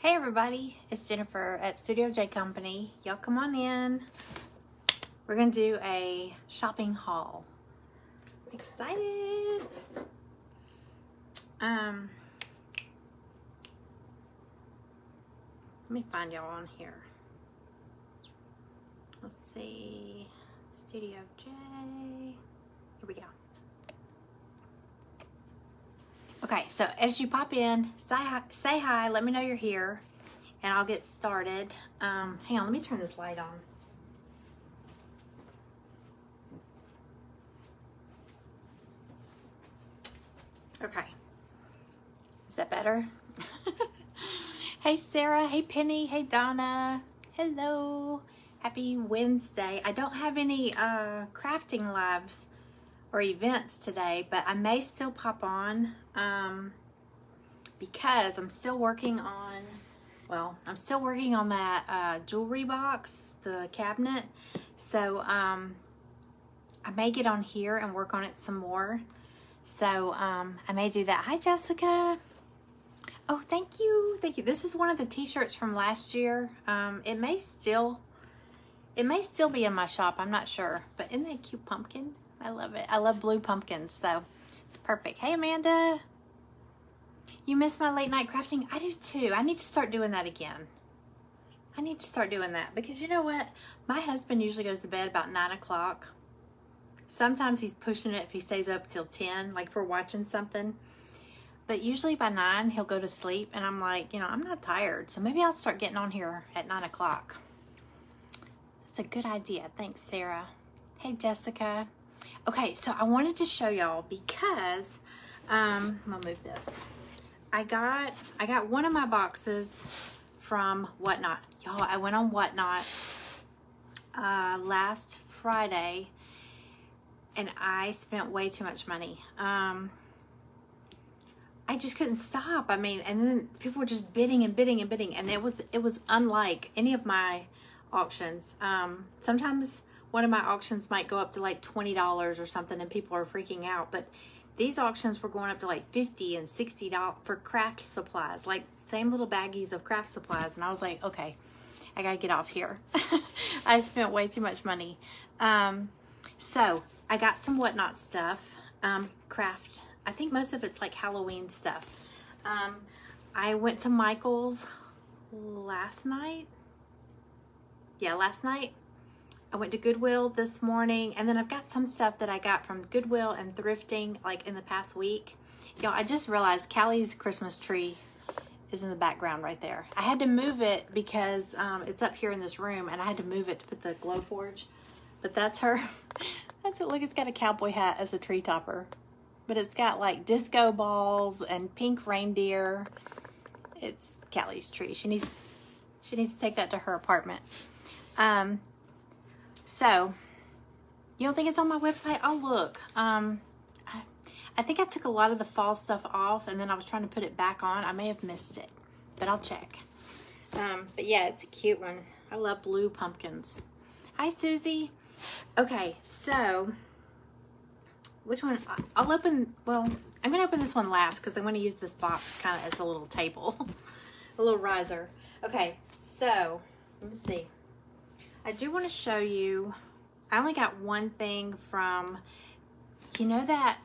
Hey everybody, it's Jennifer at Studio J Company. Y'all come on in. We're gonna do a shopping haul. Excited. Let me find y'all on here. Let's see, Studio J. Here we go. Okay, so as you pop in, say hi, let me know you're here, and I'll get started. Hang on, let me turn this light on. Okay, is that better? Hey Sarah, hey Penny, hey Donna, hello, happy Wednesday. I don't have any crafting lives or events today, but I may still pop on because I'm still working on, that jewelry box, the cabinet. So I may get on here and work on it some more. So I may do that. Hi Jessica. Oh, thank you. Thank you. This is one of the t-shirts from last year. It may still be in my shop. I'm not sure, but isn't that a cute pumpkin? I love it. I love blue pumpkins, so it's perfect. Hey, Amanda. You missed my late night crafting? I do too. I need to start doing that again. I need to start doing that because you know what? My husband usually goes to bed about 9 o'clock. Sometimes he's pushing it if he stays up till 10, like if we're watching something. But usually by 9, he'll go to sleep, and I'm like, I'm not tired. So maybe I'll start getting on here at 9 o'clock. That's a good idea. Thanks, Sarah. Hey, Jessica. Okay, so I wanted to show y'all because, I'm gonna move this. I got one of my boxes from Whatnot. Y'all, I went on Whatnot last Friday, and I spent way too much money. I just couldn't stop. I mean, and then people were just bidding and bidding and bidding, and it was unlike any of my auctions. Sometimes one of my auctions might go up to like $20 or something, and people are freaking out. But these auctions were going up to like $50 and $60 for craft supplies, like same little baggies of craft supplies. And I was like, okay, I gotta get off here. I spent way too much money. So I got some Whatnot stuff, craft. I think most of it's like Halloween stuff. I went to Michael's last night. Yeah, last night. I went to Goodwill this morning, and then I've got some stuff that I got from Goodwill and Thrifting like in the past week. Y'all, I just realized Callie's Christmas tree is in the background right there. I had to move it because it's up here in this room, and I had to move it to put the glow forge. But that's her. That's it. Look, it's got a cowboy hat as a tree topper. But it's got like disco balls and pink reindeer. It's Callie's tree. She needs to take that to her apartment. So you don't think it's on my website? Oh, look. I think I took a lot of the fall stuff off, and then I was trying to put it back on. I may have missed it, but I'll check. But yeah, it's a cute one. I love blue pumpkins. Hi, Susie. Okay, so which one? I'll open, well, I'm going to open this one last because I'm going to use this box kind of as a little table, a little riser. Okay, so let me see. I do want to show you, I only got one thing from, that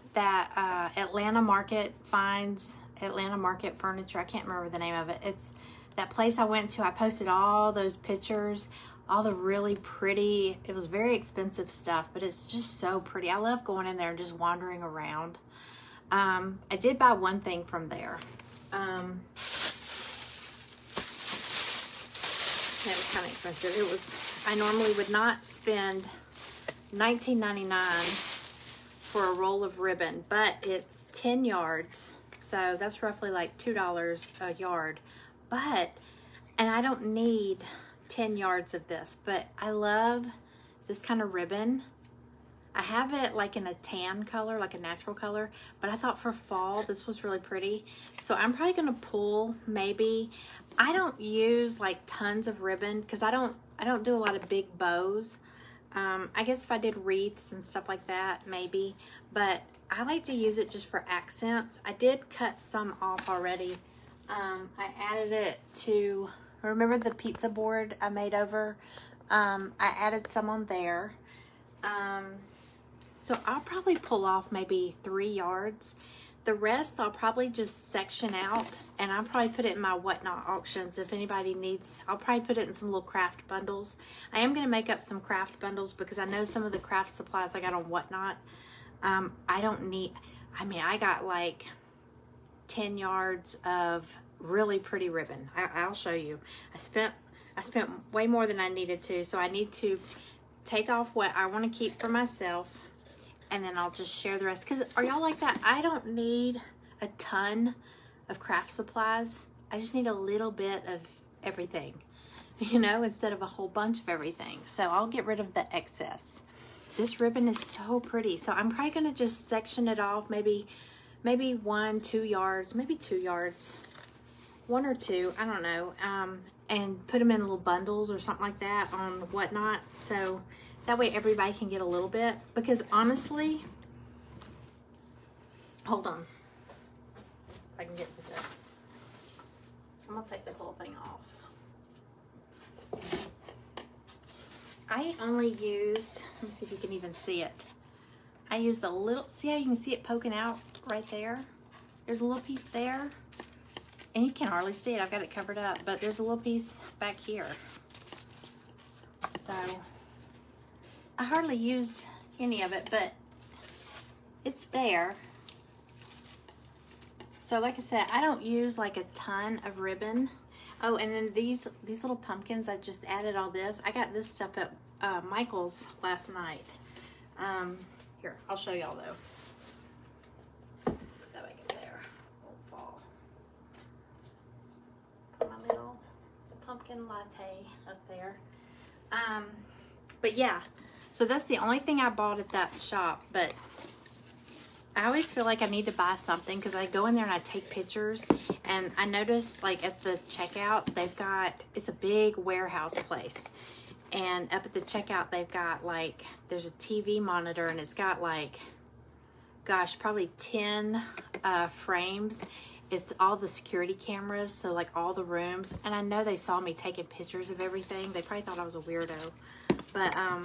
Atlanta Market finds, Atlanta Market Furniture. I can't remember the name of it. It's that place I went to. I posted all those pictures, all the really pretty, it was very expensive stuff, but it's just so pretty. I love going in there and just wandering around. I did buy one thing from there. It was kind of expensive. I normally would not spend $19.99 for a roll of ribbon, but it's 10 yards. So that's roughly like $2 a yard. And I don't need 10 yards of this, but I love this kind of ribbon. I have it like in a tan color, like a natural color, but I thought for fall this was really pretty. So I'm probably gonna pull maybe, I don't use like tons of ribbon because I don't do a lot of big bows. I guess if I did wreaths and stuff like that, maybe, but I like to use it just for accents. I did cut some off already I added it to, remember the pizza board I made over? I added some on there. So I'll probably pull off maybe 3 yards. The rest I'll probably just section out, and I'll probably put it in my Whatnot auctions if anybody needs. I'll probably put it in some little craft bundles. I am going to make up some craft bundles because I know some of the craft supplies I got on Whatnot. I don't need, I mean, I got like 10 yards of really pretty ribbon. I'll show you. I spent way more than I needed to, so I need to take off what I want to keep for myself, and then I'll just share the rest. Because are y'all like that? I don't need a ton of craft supplies. I just need a little bit of everything, you know, instead of a whole bunch of everything. So I'll get rid of the excess. This ribbon is so pretty. So I'm probably going to just section it off, maybe 1, 2 yards, maybe 2 yards, 1 or 2, I don't know, and put them in little bundles or something like that on Whatnot. So that way everybody can get a little bit, because honestly, hold on, if I can get to this. I'm gonna take this little thing off. I only used, let me see if you can even see it. I used a little, see how you can see it poking out right there? There's a little piece there, and you can hardly see it. I've got it covered up, but there's a little piece back here. So I hardly used any of it, but it's there. So like I said, I don't use like a ton of ribbon. Oh, and then these little pumpkins, I just added all this. I got this stuff at Michael's last night. Here, I'll show y'all though. Put that back in there. Won't fall. Put my little pumpkin latte up there. But yeah, so that's the only thing I bought at that shop. But I always feel like I need to buy something because I go in there and I take pictures, and I noticed like at the checkout they've got, it's a big warehouse place, and up at the checkout they've got like, there's a TV monitor, and it's got like, gosh, probably 10 frames. It's all the security cameras, so like all the rooms, and I know they saw me taking pictures of everything. They probably thought I was a weirdo, but I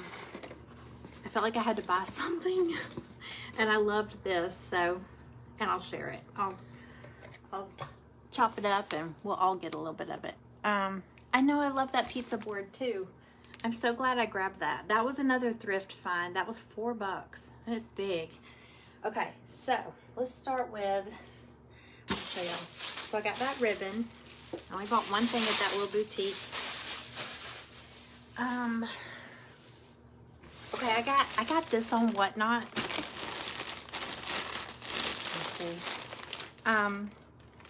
felt like I had to buy something. And I loved this, so, and I'll share it. I'll chop it up and we'll all get a little bit of it. I know I love that pizza board too. I'm so glad I grabbed that. That was another thrift find. That was $4. It's big. Okay, so let's start with, I'll show y'all. So I got that ribbon. I only bought one thing at that little boutique. Okay, I got this on Whatnot.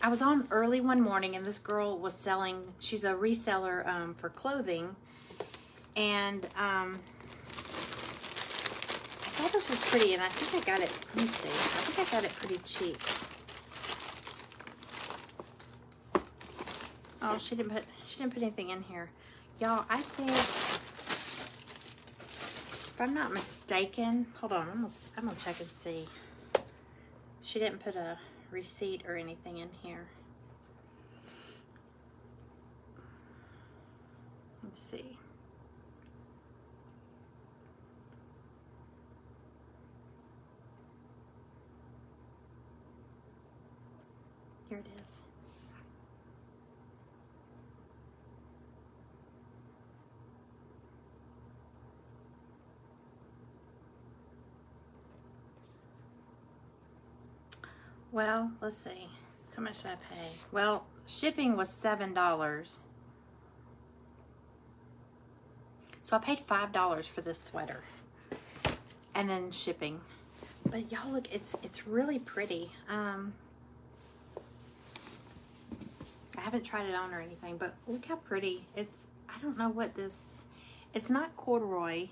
I was on early one morning, and this girl was selling, she's a reseller for clothing, and I thought this was pretty, and I think I got it, let me see, I think I got it pretty cheap. Oh, she didn't put anything in here. Y'all, I think, if I'm not mistaken, hold on, I'm gonna check and see. She didn't put a receipt or anything in here. Let's see. Here it is. Well, let's see. How much did I pay? Well, shipping was $7. So I paid $5 for this sweater. And then shipping. But y'all look, it's really pretty. I haven't tried it on or anything, but look how pretty. It's, I don't know what this, it's not corduroy.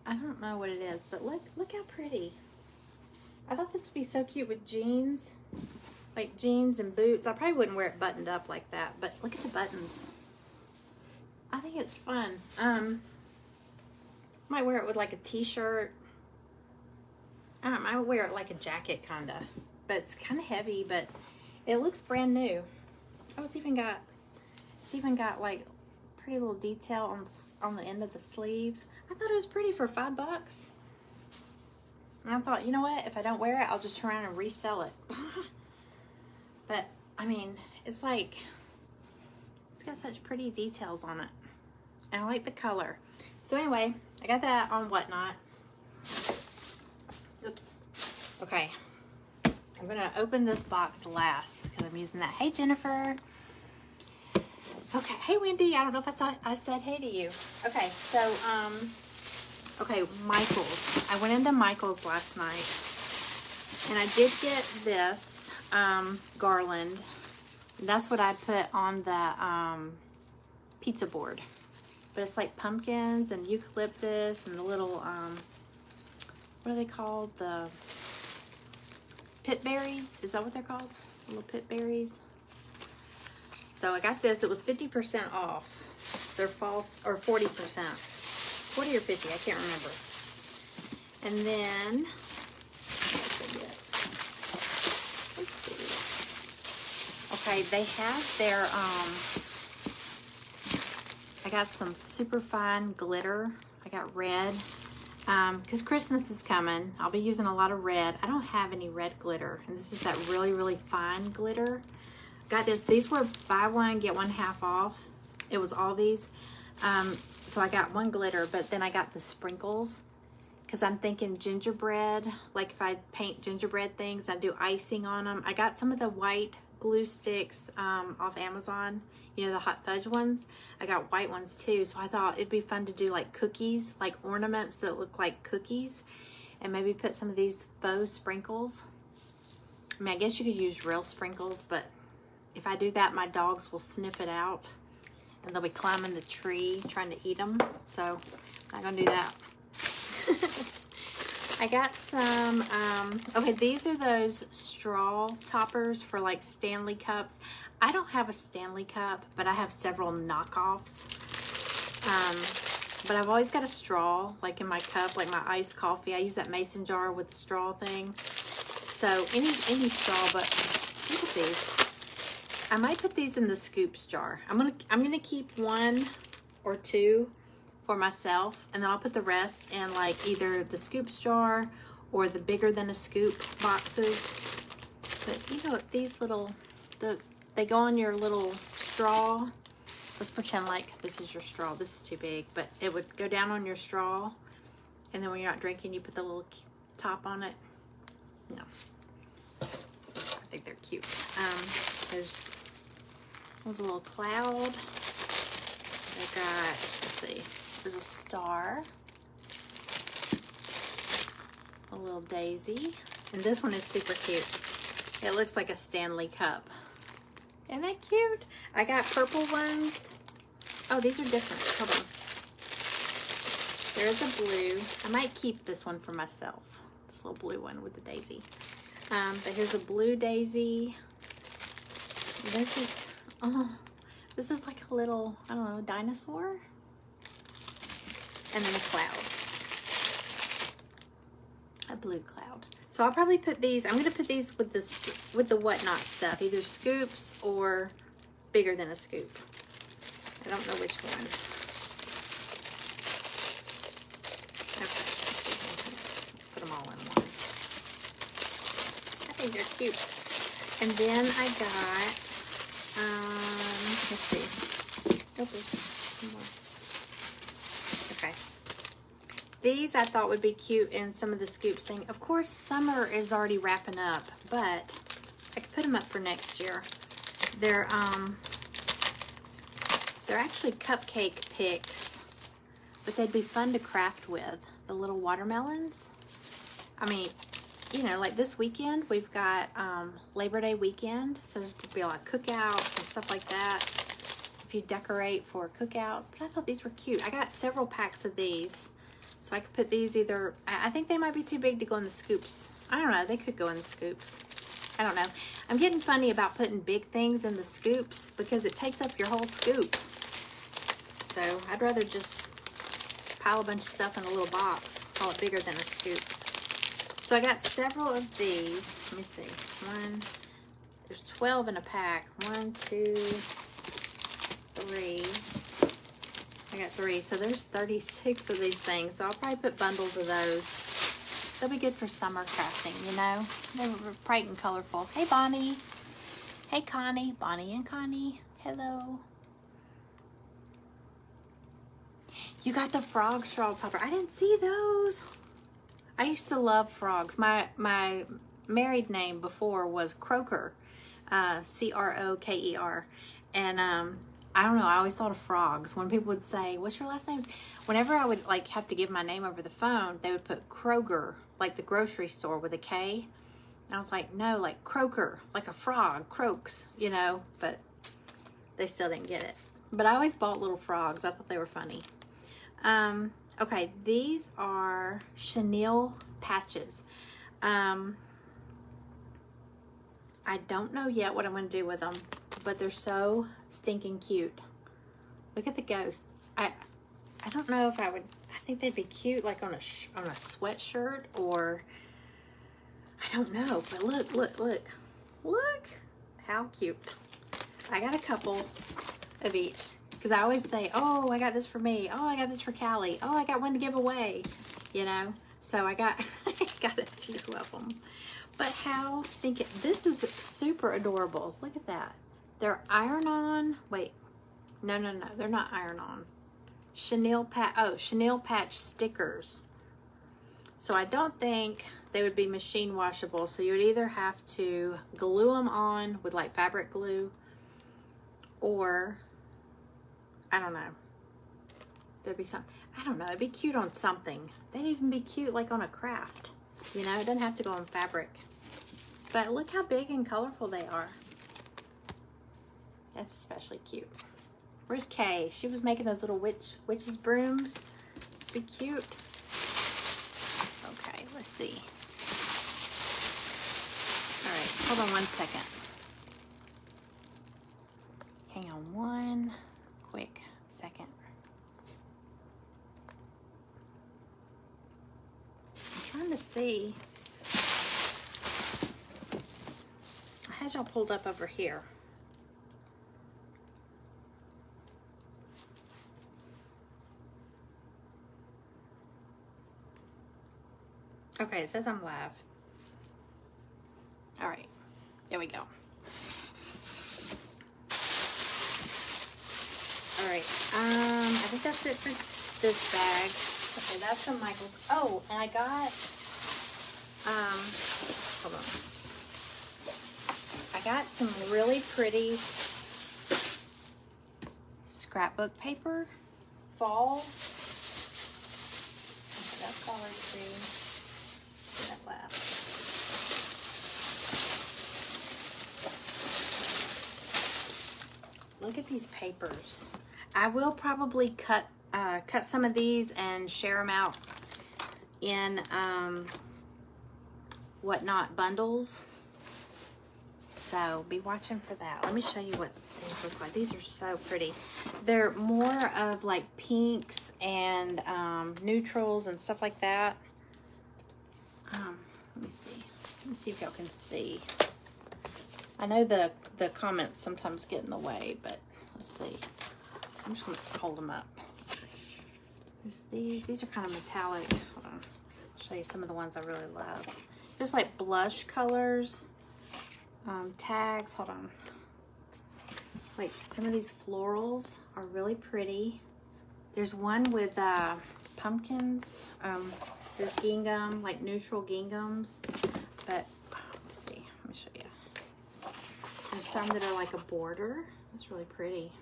I don't know what it is, but look how pretty. I thought this would be so cute with jeans, like jeans and boots. I probably wouldn't wear it buttoned up like that, but look at the buttons. I think it's fun. Might wear it with like a t-shirt. I don't know, I might wear it like a jacket kinda, but it's kind of heavy, but It looks brand new. Oh, it's even got like pretty little detail on the end of the sleeve. I thought it was pretty for $5. And I thought, you know what? If I don't wear it, I'll just turn around and resell it. But I mean, it's like, it's got such pretty details on it. And I like the color. So anyway, I got that on Whatnot. Oops. Okay. I'm gonna open this box last because I'm using that. Hey, Jennifer. Okay. Hey, Wendy. I don't know if I said hey to you. Okay. So, okay, Michael's. I went into Michael's last night and I did get this garland. That's what I put on the pizza board. But it's like pumpkins and eucalyptus and the little, what are they called? The pit berries? Is that what they're called? Little pit berries. So I got this. It was 50% off. They're false, or 40%. 40 or 50, I can't remember. And then, let's see. Okay, they have their, I got some super fine glitter. I got red. Because Christmas is coming. I'll be using a lot of red. I don't have any red glitter. And this is that really, really fine glitter. Got this. These were buy one, get one half off. It was all these. So I got one glitter, but then I got the sprinkles. Because I'm thinking gingerbread. Like if I paint gingerbread things, I do icing on them. I got some of the white glue sticks off Amazon. You know, the hot fudge ones. I got white ones too. So I thought it'd be fun to do like cookies, like ornaments that look like cookies. And maybe put some of these faux sprinkles. I mean, I guess you could use real sprinkles, but if I do that, my dogs will sniff it out. And they'll be climbing the tree trying to eat them. So I'm not gonna do that. I got some, okay, these are those straw toppers for like Stanley cups. I don't have a Stanley cup, but I have several knockoffs. But I've always got a straw, like in my cup, like my iced coffee. I use that mason jar with the straw thing. So any straw, but look at these. I might put these in the scoops jar. I'm gonna keep one or two for myself, and then I'll put the rest in like either the scoops jar or the bigger than a scoop boxes. But you know, these little, they go on your little straw. Let's pretend like this is your straw. This is too big, but it would go down on your straw, and then when you're not drinking, you put the little top on it. No, I think they're cute. There's a little cloud. I got, let's see, there's a star, a little daisy, and this one is super cute. It looks like a Stanley cup. Isn't that cute? I got purple ones. Oh, these are different. Hold on. There's a blue. I might keep this one for myself. This little blue one with the daisy. But here's a blue daisy. This is, oh, this is like a little, I don't know, dinosaur. And then a cloud. A blue cloud. So I'll probably put these, I'm going to put these with this, with the Whatnot stuff, either scoops or bigger than a scoop. I don't know which one. Okay. Put them all in one. I think they're cute. And then I got, let's see. Oh, there's some more. Okay. These I thought would be cute in some of the scoops thing. Of course, summer is already wrapping up, but I could put them up for next year. They're actually cupcake picks, but they'd be fun to craft with. The little watermelons. I mean, you know, like this weekend, we've got Labor Day weekend, so there's going to be a lot of cookouts and stuff like that if you decorate for cookouts. But I thought these were cute. I got several packs of these. So I could put these either, I think they might be too big to go in the scoops. I don't know, they could go in the scoops. I don't know. I'm getting funny about putting big things in the scoops because it takes up your whole scoop. So I'd rather just pile a bunch of stuff in a little box, call it bigger than a scoop. So I got several of these. Let me see. One, There's 12 in a pack. 1, 2, 3. I got 3, so there's 36 of these things. So I'll probably put bundles of those. They'll be good for summer crafting, you know. They're bright and colorful. Hey, Bonnie. Hey, Connie. Bonnie and Connie. Hello. You got the frog straw topper. I didn't see those. I used to love frogs. My married name before was Croker, Croker, and I don't know. I always thought of frogs. When people would say, "What's your last name?" Whenever I would like have to give my name over the phone, they would put Kroger, like the grocery store with a K. And I was like, no, like Croker, like a frog, croaks, you know. But they still didn't get it. But I always bought little frogs. I thought they were funny. Okay, these are chenille patches. I don't know yet what I'm going to do with them, but they're so stinking cute. Look at the ghost. I don't know if I would. I think they'd be cute like on a sweatshirt, or I don't know. But look how cute. I got a couple of each because I always say, oh, I got this for me. Oh, I got this for Callie. Oh, I got one to give away. You know. So I got got a few of them. But how stinking, this is super adorable. Look at that. They're iron-on, wait, no, they're not iron-on. Chenille patch stickers. So I don't think they would be machine washable. So you would either have to glue them on with like fabric glue, or, I don't know. There'd be some, I don't know, it'd be cute on something. They'd even be cute like on a craft. You know, it doesn't have to go on fabric. But look how big and colorful they are. That's especially cute. Where's Kay? She was making those little witch's brooms. Let's be cute. Okay, let's see. All right, hold on one second. Hang on one quick second. Trying to see. I had y'all pulled up over here. Okay, it says I'm live. All right, there we go. All right, I think that's it for this bag. Okay, that's from Michael's. Oh, and I got, hold on. I got some really pretty scrapbook paper, fall. Okay, that's Dollar Tree. That last. Look at these papers. I will probably cut some of these and share them out in whatnot bundles. So be watching for that. Let me show you what these look like. These are so pretty. They're more of like pinks and neutrals and stuff like that. Let me see. Let me see if y'all can see. I know the comments sometimes get in the way, but let's see. I'm just going to hold them up. There's these. These are kind of metallic. Hold on. I'll show you some of the ones I really love. Just like blush colors. Tags. Hold on. Like some of these florals are really pretty. There's one with pumpkins. There's gingham, like neutral ginghams. But let's see. Let me show you. There's some that are like a border. That's really pretty.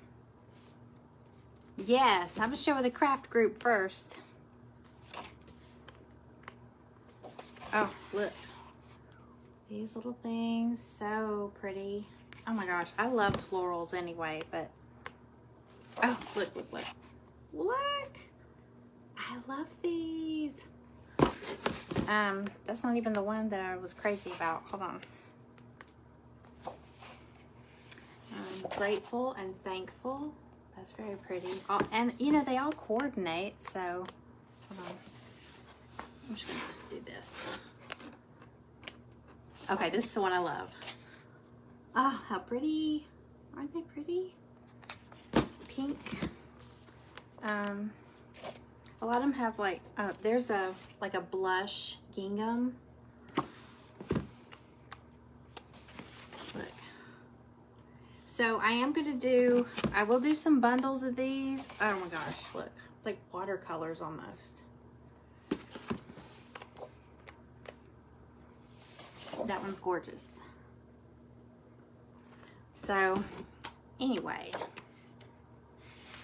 Yes, I'm gonna show the craft group first. Oh, look. These little things, so pretty. Oh my gosh, I love florals anyway, but oh, look. Look! I love these. That's not even the one that I was crazy about. Hold on. I'm grateful and thankful. That's very pretty. And you know, they all coordinate, so hold on. I'm just gonna do this. Okay, this is the one I love. Oh, how pretty. Aren't they pretty? Pink. A lot of them have like, there's like a blush gingham. Look. So I will do some bundles of these. Oh my gosh, look. It's like watercolors almost. That one's gorgeous. So anyway,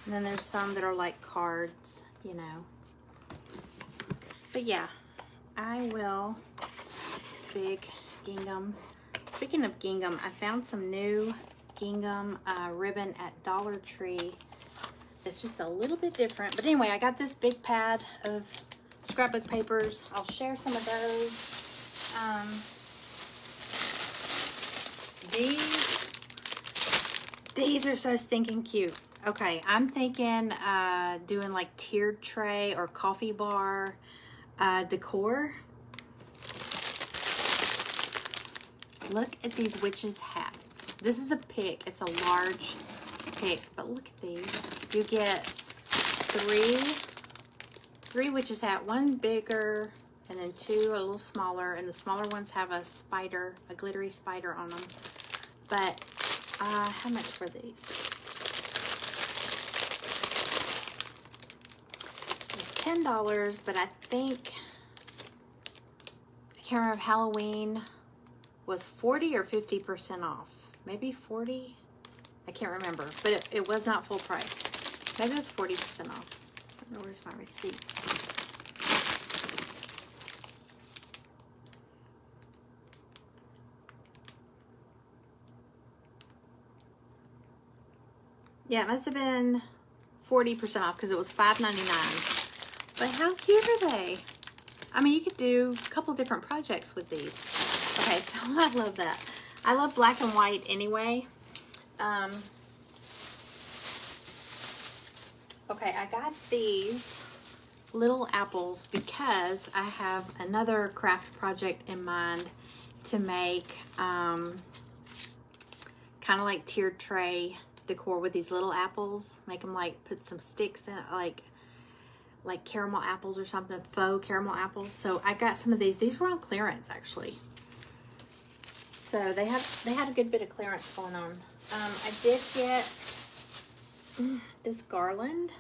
and then there's some that are like cards, you know. But yeah, I will. Big gingham. Speaking of gingham, I found some new gingham ribbon at Dollar Tree. It's just a little bit different. But anyway, I got this big pad of scrapbook papers. I'll share some of those. These are so stinking cute. Okay, I'm thinking doing like tiered tray or coffee bar decor. Look at these witches' hats. This is a pick. It's a large pick, but look at these. You get three witches' hat, one bigger and then two a little smaller, and the smaller ones have a spider, a glittery spider on them. But how much were these? It's $10, but I think, I can't remember if Halloween was 40 or 50% off. Maybe 40? I can't remember, but it was not full price. Maybe it was 40% off. I don't know, where's my receipt? Yeah, it must have been 40% off because it was $5.99. But how cute are they? I mean, you could do a couple different projects with these. Okay, so I love that. I love black and white anyway. Okay, I got these little apples because I have another craft project in mind to make kind of like tiered tray decor with these little apples. Make them like, put some sticks in it, like caramel apples or something, faux caramel apples. So I got some of these. These were on clearance actually. So they had a good bit of clearance going on. I did get this garland.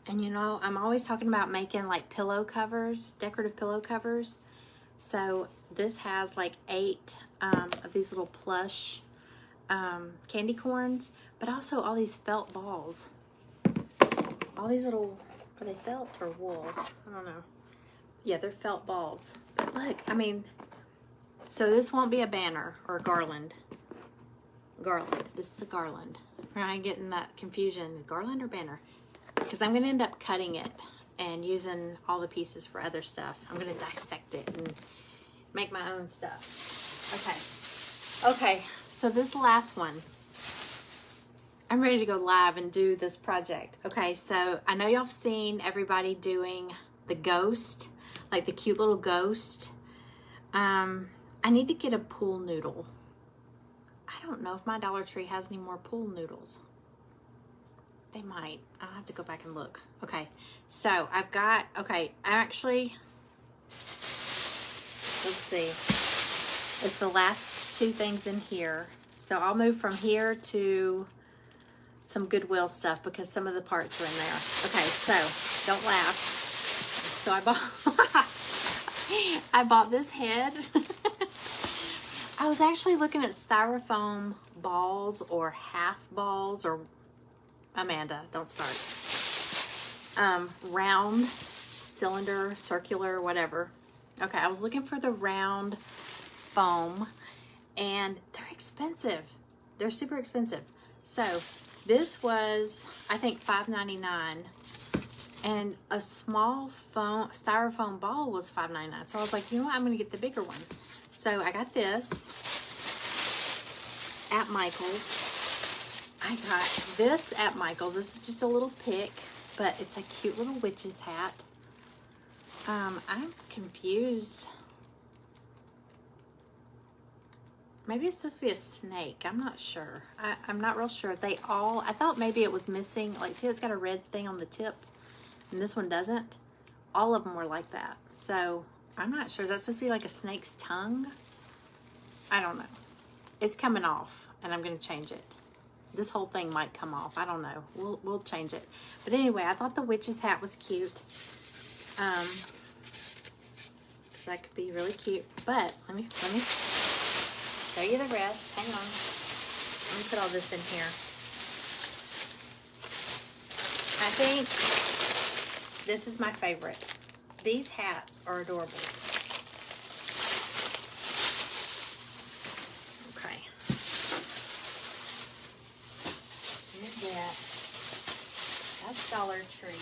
And you know, I'm always talking about making like pillow covers, decorative pillow covers. So this has like 8 of these little plush candy corns, but also all these felt balls. All these little, are they felt or wool? I don't know. Yeah, they're felt balls. But look, I mean, so this won't be a banner or a garland. Garland. This is a garland. I'm getting that confusion. Garland or banner? Because I'm going to end up cutting it and using all the pieces for other stuff. I'm going to dissect it and make my own stuff. Okay, so this last one, I'm ready to go live and do this project. Okay, so I know y'all have seen everybody doing the ghost, like the cute little ghost. I need to get a pool noodle. I don't know if my Dollar Tree has any more pool noodles. They might. I'll have to go back and look. Okay, so I've got, okay, I actually, let's see. It's the last 2 things in here. So I'll move from here to some Goodwill stuff because some of the parts are in there. Okay, so don't laugh. So I bought this head. I was actually looking at styrofoam balls or half balls, or Amanda, don't start. Round, cylinder, circular, whatever. Okay, I was looking for the round foam, and they're expensive. They're super expensive. So this was, I think, $5.99, and a small styrofoam ball was $5.99. So I was like, you know what? I'm going to get the bigger one. So I got this at Michael's. I got this at Michael's. This is just a little pick, but it's a cute little witch's hat. I'm confused. Maybe it's supposed to be a snake. I'm not sure. I'm not real sure. They all, I thought maybe it was missing. Like, see, it's got a red thing on the tip, and this one doesn't. All of them were like that. So, I'm not sure. Is that supposed to be like a snake's tongue? I don't know. It's coming off, and I'm going to change it. This whole thing might come off. I don't know. We'll change it. But anyway, I thought the witch's hat was cute. That could be really cute. But let me show you the rest. Hang on. Let me put all this in here. I think this is my favorite. These hats are adorable. Okay. Here's that. That's Dollar Tree.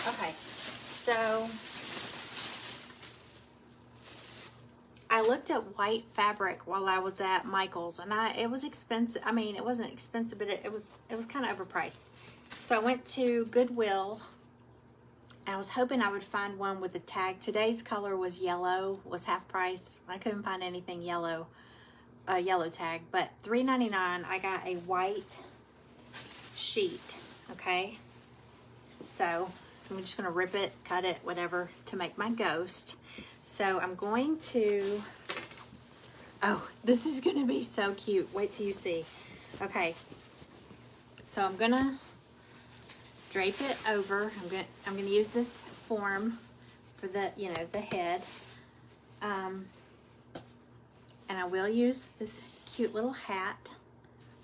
Okay, so I looked at white fabric while I was at Michael's, and it was expensive. I mean, it wasn't expensive, but it was kind of overpriced. So I went to Goodwill, and I was hoping I would find one with the tag. Today's color was yellow, was half price. I couldn't find anything yellow, yellow tag, but $3.99. I got a white sheet. Okay, so I'm just going to rip it, cut it, whatever, to make my ghost. So I'm going to, oh, this is going to be so cute. Wait till you see. Okay, so I'm going to drape it over. I'm going to use this form for the, you know, the head. And I will use this cute little hat.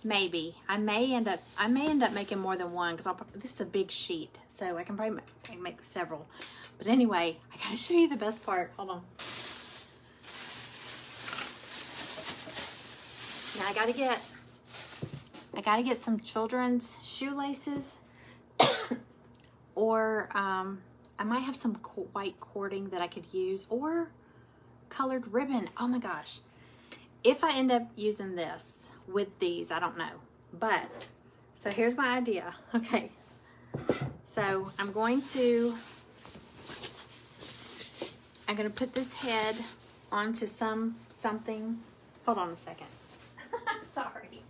Maybe I may end up making more than one, because this is a big sheet, so I can probably make several. But anyway, I gotta show you the best part. Hold on. Now I gotta get some children's shoelaces, or I might have some white cording that I could use, or colored ribbon. Oh my gosh! If I end up using this with these, I don't know, but so here's my idea. Okay, so I'm going to put this head onto something. Hold on a second. I'm sorry.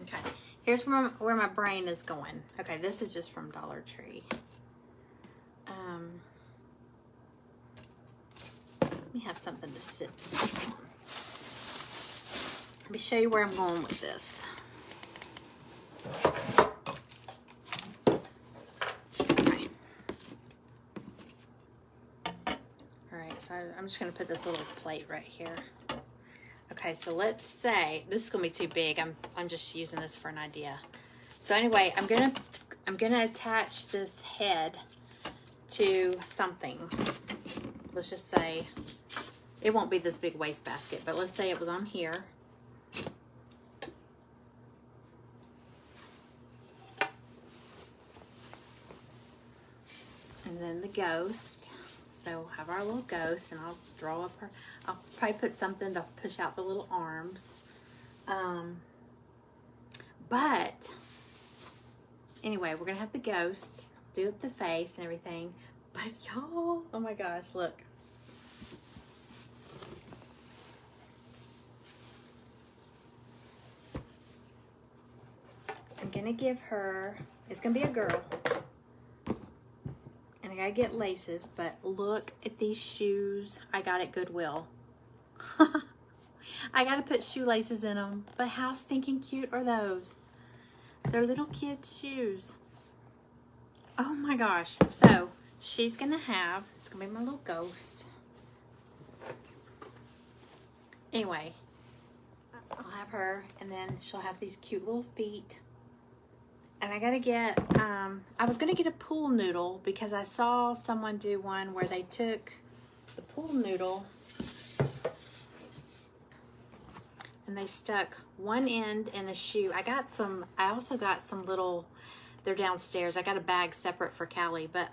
Okay, here's where my brain is going. Okay, this is just from Dollar Tree. Let me have something to sit on. Let me show you where I'm going with this. Okay. All right, so I'm just gonna put this little plate right here. Okay, so let's say this is gonna be too big. I'm just using this for an idea. So anyway, I'm gonna attach this head to something. Let's just say it won't be this big wastebasket, but let's say it was on here. And then the ghost. So we'll have our little ghost, and I'll draw up her. I'll probably put something to push out the little arms. But anyway, we're gonna have the ghost, do up the face and everything. But y'all, oh my gosh, look. I'm gonna give her, it's gonna be a girl. And I gotta get laces, but look at these shoes I got at Goodwill. I gotta put shoelaces in them, but how stinking cute are those? They're little kids' shoes. Oh my gosh. So she's gonna have, it's gonna be my little ghost. Anyway, I'll have her, and then she'll have these cute little feet. And I gotta get, I was gonna get a pool noodle, because I saw someone do one where they took the pool noodle and they stuck one end in a shoe. I also got some little, they're downstairs. I got a bag separate for Callie, but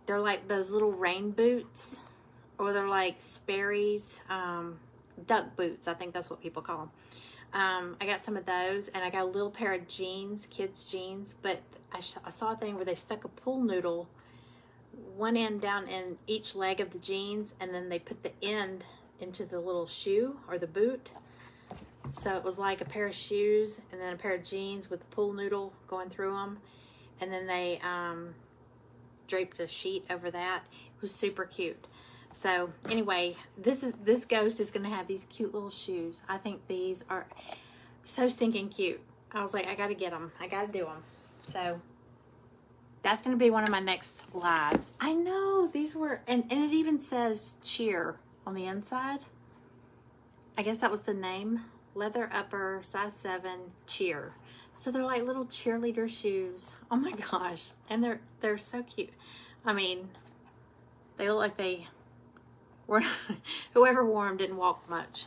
They're like those little rain boots, or they're like Sperry's duck boots. I think that's what people call them. I got some of those, and I got a little pair of jeans, kids jeans, but I saw a thing where they stuck a pool noodle, one end down in each leg of the jeans, and then they put the end into the little shoe or the boot. So it was like a pair of shoes and then a pair of jeans with the pool noodle going through them. And then they draped a sheet over that. It was super cute. So anyway, this ghost is going to have these cute little shoes. I think these are so stinking cute. I was like, I got to get them. I got to do them. So that's going to be one of my next lives. I know these were, and it even says cheer on the inside. I guess that was the name. Leather upper, size 7, cheer. So they're like little cheerleader shoes. Oh my gosh. And they're so cute. I mean, they look like they were, whoever wore them didn't walk much.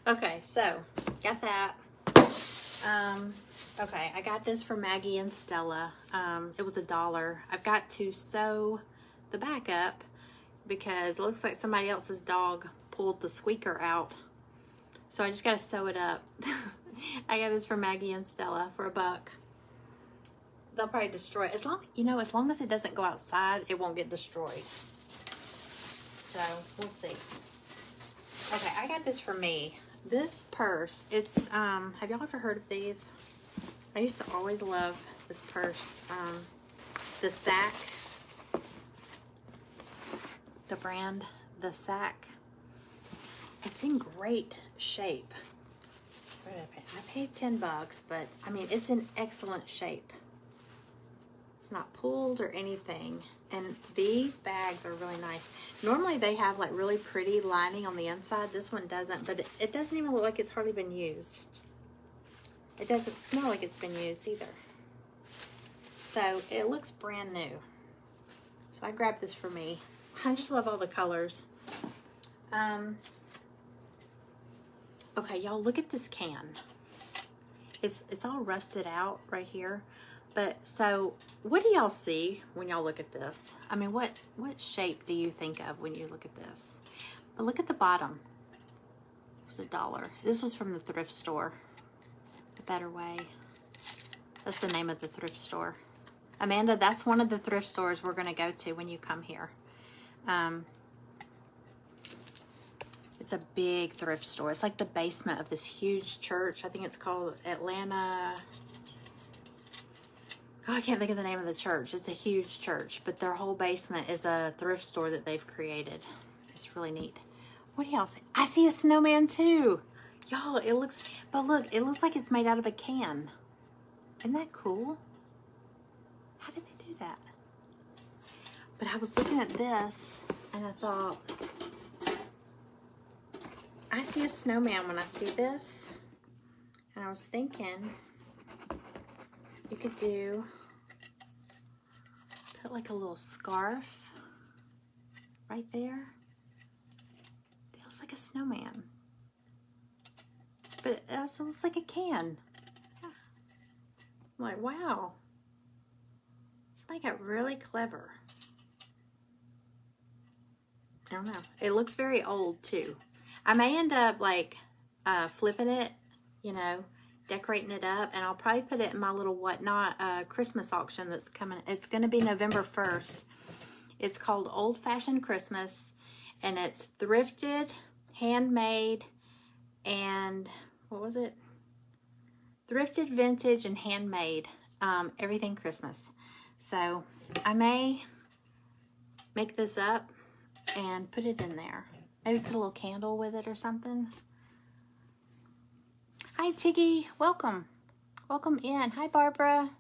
Okay, so got that. Okay, I got this from Maggie and Stella. It was $1. I've got to sew the back up because it looks like somebody else's dog pulled the squeaker out. So I just got to sew it up. I got this from Maggie and Stella for $1. They'll probably destroy it. As long as it doesn't go outside, it won't get destroyed. So we'll see. Okay, I got this for me. This purse, it's, have y'all ever heard of these? I used to always love this purse. The Sack, the brand, the Sack. It's in great shape. What did I pay? I paid $10, but I mean, it's in excellent shape. It's not pulled or anything. And these bags are really nice. Normally they have like really pretty lining on the inside. This one doesn't, but it doesn't even look like it's hardly been used. It doesn't smell like it's been used either. So it looks brand new. So I grabbed this for me. I just love all the colors. Okay, y'all, look at this can. It's all rusted out right here. But so what do y'all see when y'all look at this? I mean, what shape do you think of when you look at this? But look at the bottom. It was $1. This was from the thrift store. The Better Way. That's the name of the thrift store. Amanda, that's one of the thrift stores we're going to go to when you come here. It's a big thrift store. It's like the basement of this huge church. I think it's called Atlanta. Oh, I can't think of the name of the church. It's a huge church, but their whole basement is a thrift store that they've created. It's really neat. What do y'all see? I see a snowman too. Y'all, it looks, but look, it looks like it's made out of a can. Isn't that cool? How did they do that? But I was looking at this and I thought, I see a snowman when I see this. And I was thinking, you could put like a little scarf right there. It looks like a snowman. But it also looks like a can. Yeah. I'm like, wow. Somebody got really clever. I don't know. It looks very old too. I may end up like flipping it, you know, decorating it up, and I'll probably put it in my little whatnot Christmas auction that's coming. It's going to be November 1st. It's called Old Fashioned Christmas, and it's thrifted, handmade, and what was it? Thrifted, vintage, and handmade. Everything Christmas. So I may make this up and put it in there. Maybe put a little candle with it or something. Hi, Tiggy. Welcome. Welcome in. Hi, Barbara.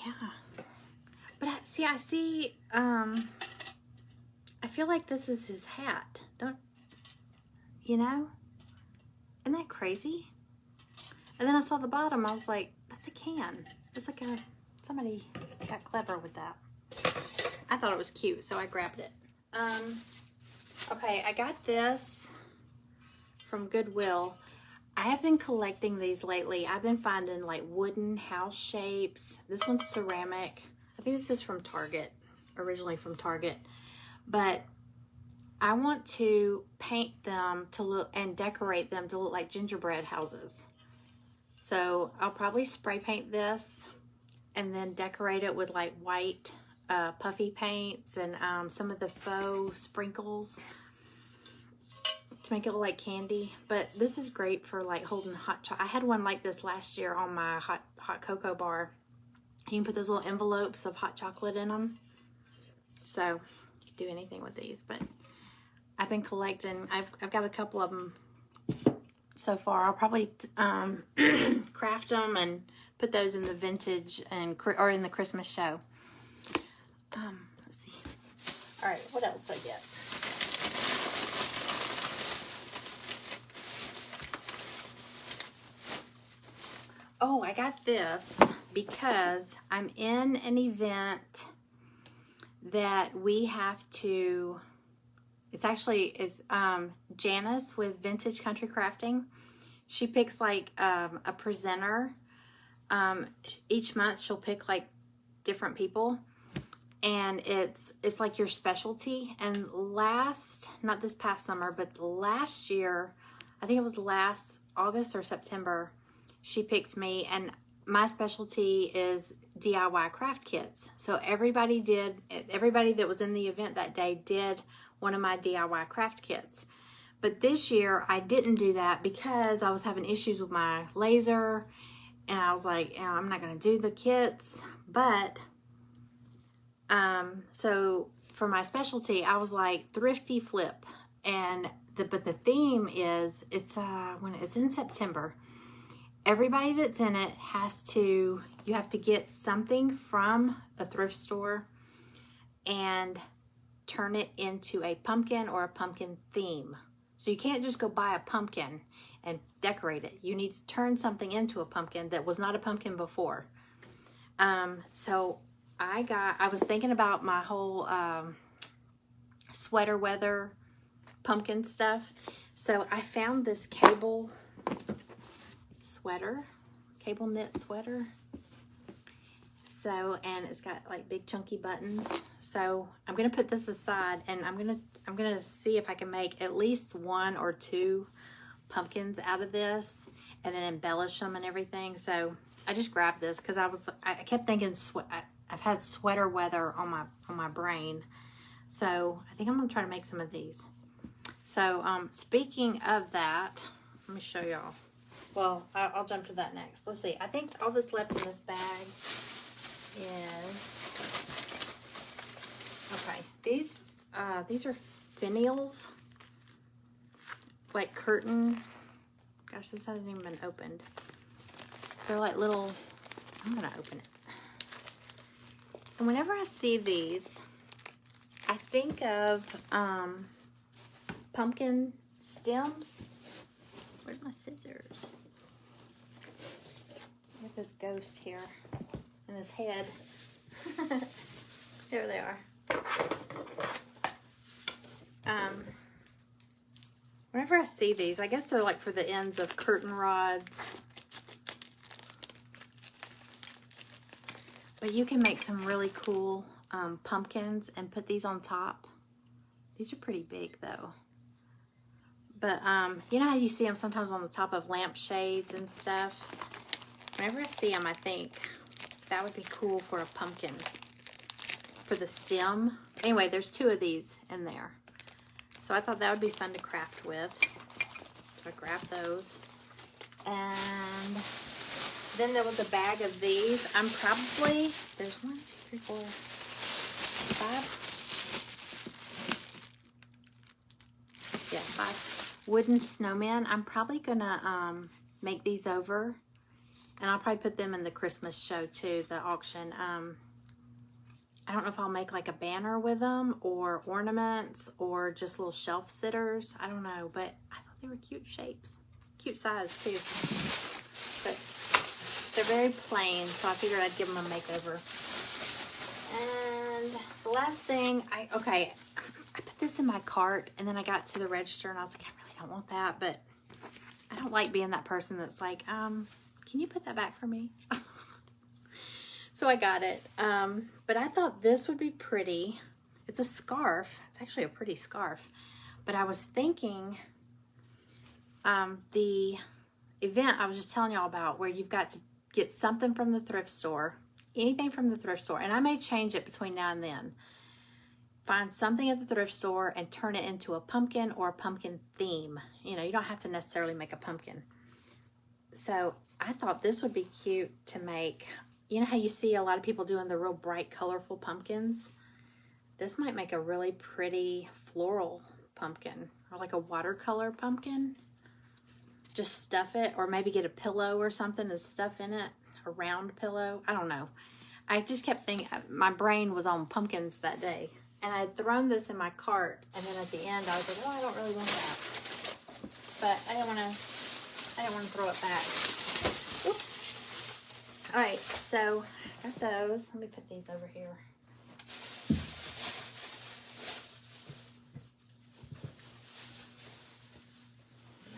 Yeah. But I see, I feel like this is his hat. You know? Isn't that crazy? And then I saw the bottom. I was like, that's a can. It's like somebody got clever with that. I thought it was cute, so I grabbed it. Okay, I got this. from Goodwill. I have been collecting these lately. I've been finding like wooden house shapes. This one's ceramic. I think this is from Target, originally from Target. But I want to paint them to look and decorate them to look like gingerbread houses. So I'll probably spray paint this and then decorate it with like white puffy paints and some of the faux sprinkles to make it look like candy. But this is great for like holding hot chocolate. I had one like this last year on my hot cocoa bar. You can put those little envelopes of hot chocolate in them. So you can do anything with these. But I've been collecting. I've got a couple of them so far. I'll probably craft them and put those in the vintage or in the Christmas show. Let's see. All right, what else I get? Oh, I got this because I'm in an event that we have to, it's Janice with Vintage Country Crafting. She picks like a presenter. Each month she'll pick like different people, and it's like your specialty. And not this past summer, but last year, I think it was last August or September, she picked me, and my specialty is DIY craft kits. So everybody that was in the event that day did one of my DIY craft kits. But this year I didn't do that because I was having issues with my laser, and I was like, oh, I'm not going to do the kits. But so for my specialty, I was like thrifty flip, and but the theme is when it's in September. Everybody that's in it you have to get something from a thrift store and turn it into a pumpkin or a pumpkin theme. So you can't just go buy a pumpkin and decorate it. You need to turn something into a pumpkin that was not a pumpkin before. So I was thinking about my whole sweater weather pumpkin stuff. So I found this cable knit sweater. So, and it's got like big chunky buttons. So I'm gonna put this aside, and I'm gonna see if I can make at least 1 or 2 pumpkins out of this, and then embellish them and everything. So I just grabbed this because I kept thinking I've had sweater weather on my brain. So I think I'm gonna try to make some of these. So speaking of that, let me show y'all. Well, I'll jump to that next. Let's see. I think all that's left in this bag is, okay, these are finials, like curtain. Gosh, this hasn't even been opened. They're like little, I'm gonna open it. And whenever I see these, I think of pumpkin stems. Where's my scissors? Look at this ghost here and his head. There they are. Whenever I see these, I guess they're like for the ends of curtain rods. But you can make some really cool pumpkins and put these on top. These are pretty big though. But you know how you see them sometimes on the top of lampshades and stuff? Whenever I see them, I think that would be cool for a pumpkin, for the stem. Anyway, there's 2 of these in there. So I thought that would be fun to craft with. So I grabbed those. And then there was a bag of these. I'm probably, there's 1, 2, 3, 4, 5. Yeah, 5 wooden snowmen. I'm probably gonna make these over, and I'll probably put them in the Christmas show too, the auction. I don't know if I'll make like a banner with them or ornaments or just little shelf sitters. I don't know, but I thought they were cute shapes, cute size too. But they're very plain, so I figured I'd give them a makeover. And the last thing, I put this in my cart, and then I got to the register and I was like, I really don't want that, but I don't like being that person that's like, can you put that back for me? So I got it. But I thought this would be pretty. It's a scarf. It's actually a pretty scarf. But I was thinking, the event I was just telling y'all about where you've got to get something from the thrift store, anything from the thrift store, and I may change it between now and then. Find something at the thrift store and turn it into a pumpkin or a pumpkin theme. You know, you don't have to necessarily make a pumpkin. So I thought this would be cute to make. You know how you see a lot of people doing the real bright, colorful pumpkins? This might make a really pretty floral pumpkin, or like a watercolor pumpkin. Just stuff it, or maybe get a pillow or something and stuff in it, a round pillow. I don't know. I just kept thinking, my brain was on pumpkins that day. And I had thrown this in my cart, and then at the end I was like, oh, I don't really want that. But I didn't want to throw it back. Oops. All right, so I got those. Let me put these over here.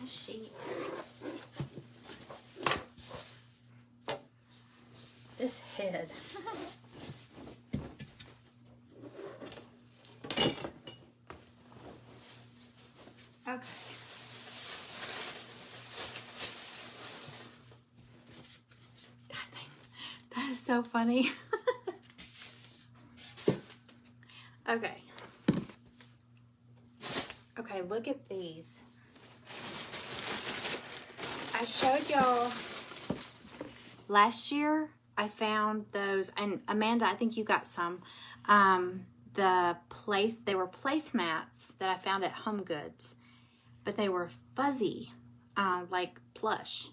My sheet. This head. Okay. That is so funny. Okay. Okay, look at these. I showed y'all last year. I found those, and Amanda, I think you got some. They were placemats that I found at Home Goods, but they were fuzzy, like plush.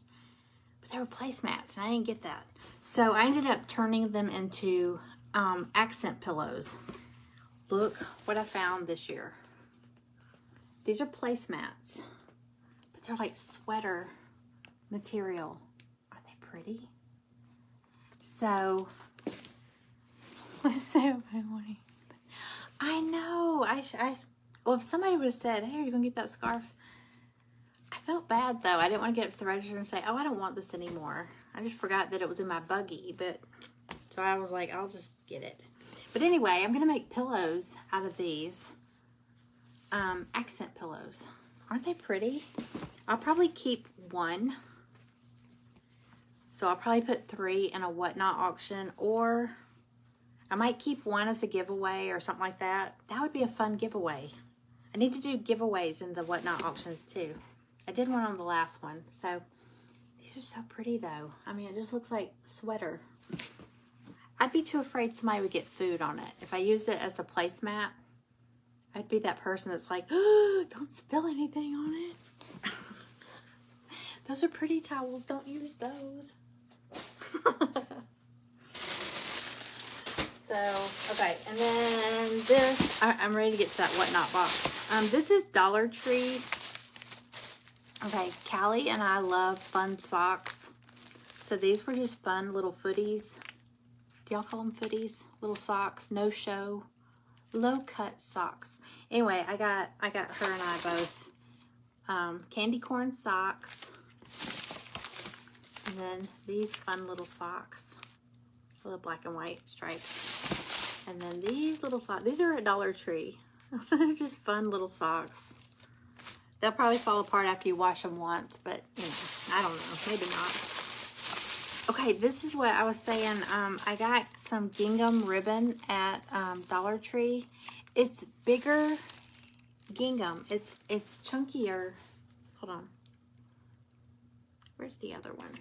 But they were placemats, and I didn't get that. So I ended up turning them into accent pillows. Look what I found this year. These are placemats, but they're like sweater material. Aren't they pretty? So, let's say if I want to. I know. Well, if somebody would have said, hey, are you going to get that scarf? I felt bad, though. I didn't want to get up to the register and say, oh, I don't want this anymore. I just forgot that it was in my buggy. But so I was like, I'll just get it. But anyway, I'm going to make pillows out of these. Accent pillows. Aren't they pretty? I'll probably keep one. So I'll probably put 3 in a whatnot auction, or I might keep one as a giveaway or something like that. That would be a fun giveaway. I need to do giveaways in the whatnot auctions too. I did one on the last one. So these are so pretty though. I mean, it just looks like a sweater. I'd be too afraid somebody would get food on it. If I used it as a placemat, I'd be that person that's like, oh, don't spill anything on it. Those are pretty towels. Don't use those. So, okay, and then this, I'm ready to get to that whatnot box. This is Dollar Tree. Okay, Callie and I love fun socks. So these were just fun little footies. Do y'all call them footies? Little socks, no show, low cut socks. Anyway, I got her and I both candy corn socks. And then these fun little socks, little black and white stripes. And then these little socks, these are at Dollar Tree. They're just fun little socks. They'll probably fall apart after you wash them once, but you know, I don't know, maybe not. Okay, this is what I was saying. I got some gingham ribbon at Dollar Tree. It's bigger gingham. It's chunkier. Hold on. Where's the other one?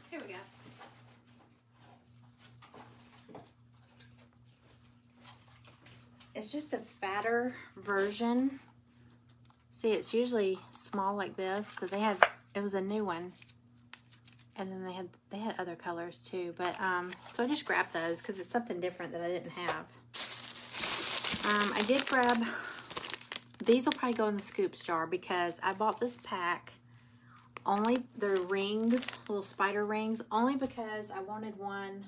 Here we go. It's just a fatter version. See, it's usually small like this. So it was a new one. And then they had other colors too. But so I just grabbed those because it's something different that I didn't have. I did grab, these will probably go in the scoops jar because I bought this pack, only the rings, little spider rings, only because I wanted one,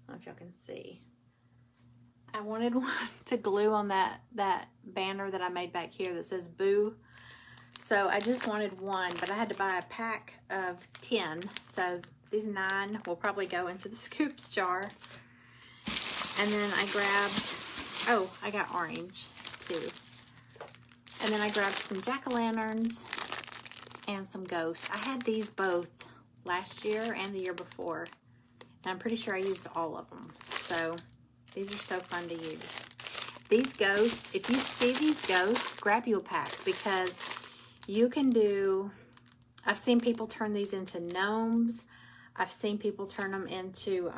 I don't know if y'all can see. I wanted one to glue on that banner that I made back here that says boo. So I just wanted one, but I had to buy a pack of 10. So these 9 will probably go into the scoops jar. And then I grabbed, oh, I got orange too. And then I grabbed some jack-o'-lanterns and some ghosts. I had these both last year and the year before. And I'm pretty sure I used all of them. So these are so fun to use. These ghosts, if you see these ghosts, grab you a pack because you can do, I've seen people turn these into gnomes. I've seen people turn them into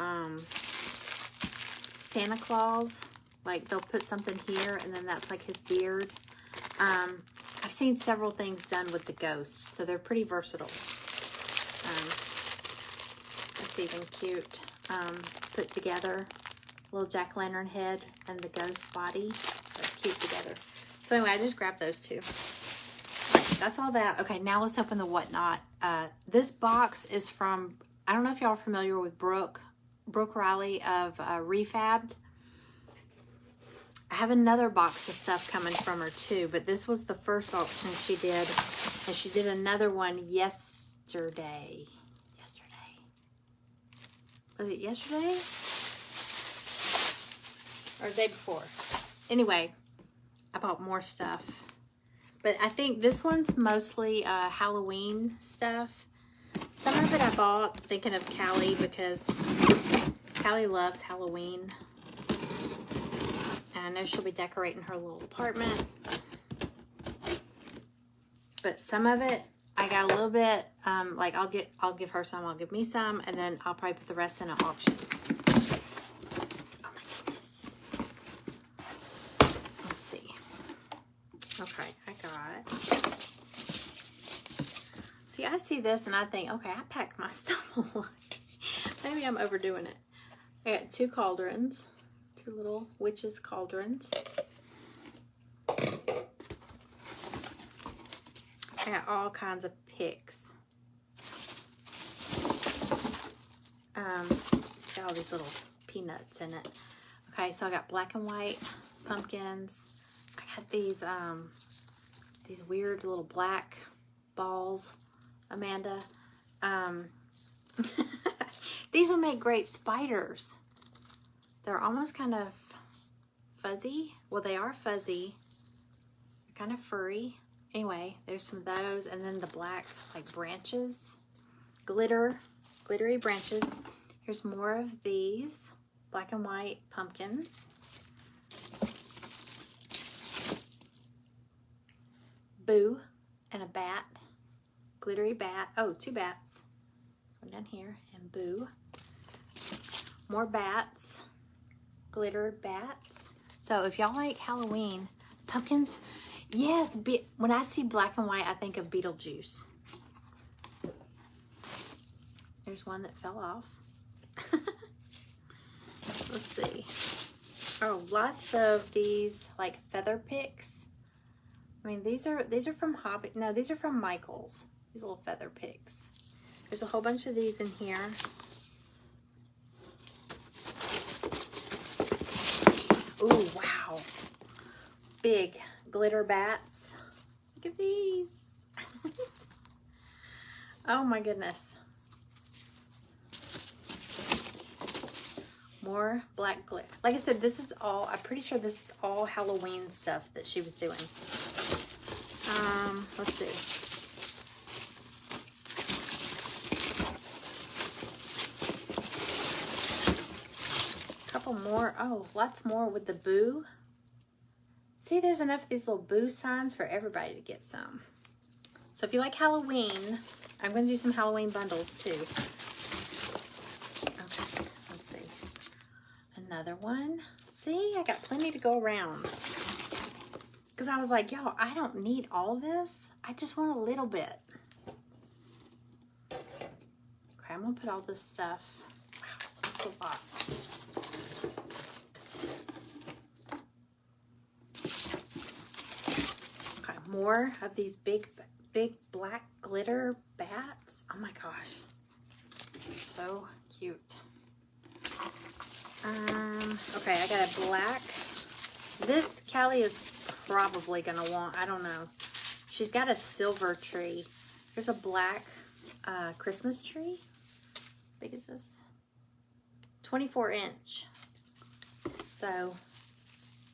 Santa Claus. Like they'll put something here and then that's like his beard. I've seen several things done with the ghosts, so they're pretty versatile. That's even cute. Put together little jack-o'-lantern head and the ghost body. That's cute together. So anyway, I just grabbed those two. That's all that. Okay, now let's open the whatnot. This box is from, I don't know if y'all are familiar with Brooke Riley of Refabbed. I have another box of stuff coming from her too, but this was the first auction she did, and she did another one yesterday. Was it yesterday? Or the day before? Anyway, I bought more stuff. But I think this one's mostly Halloween stuff. Some of it I bought thinking of Callie because Callie loves Halloween. And I know she'll be decorating her little apartment. But some of it, I got a little bit, like I'll give her some, I'll give me some, and then I'll probably put the rest in an auction. Oh my goodness. Let's see. Okay, I got, see, I see this and I think, okay, I pack my stuff a lot. Maybe I'm overdoing it. I got 2 cauldrons, 2 little witches cauldrons. I got all kinds of picks. Got all these little peanuts in it. Okay, so I got black and white pumpkins. I got these weird little black balls, Amanda. These will make great spiders. They're almost kind of fuzzy. Well, they are fuzzy. They're kind of furry. Anyway, there's some of those, and then the black, like, branches. Glittery branches. Here's more of these black and white pumpkins. Boo and a bat. Glittery bat. Oh, 2 bats. One down here, and Boo. More bats. Glittered bats. So if y'all like Halloween, pumpkins, yes, when I see black and white, I think of Beetlejuice. There's one that fell off. Let's see. Oh, lots of these like feather picks. I mean, these are from Hobby. No, these are from Michael's. These little feather picks. There's a whole bunch of these in here. Ooh, wow. Big glitter bats. Look at these. Oh my goodness. More black glitter. Like I said, this is all, I'm pretty sure this is all Halloween stuff that she was doing. Let's see. A couple more. Oh, lots more with the Boo. See, there's enough of these little Boo signs for everybody to get some. So if you like Halloween, I'm going to do some Halloween bundles too. Okay, let's see. Another one. See, I got plenty to go around. Because I was like, y'all, I don't need all this. I just want a little bit. Okay, I'm going to put all this stuff. Wow, that's a lot. Okay, more of these big black glitter bats. Oh my gosh. They're so cute. Okay, Okay, I got a black. This Callie is probably gonna want, I don't know. She's got a silver tree. There's a black Christmas tree. How big is this? 24 inch. So,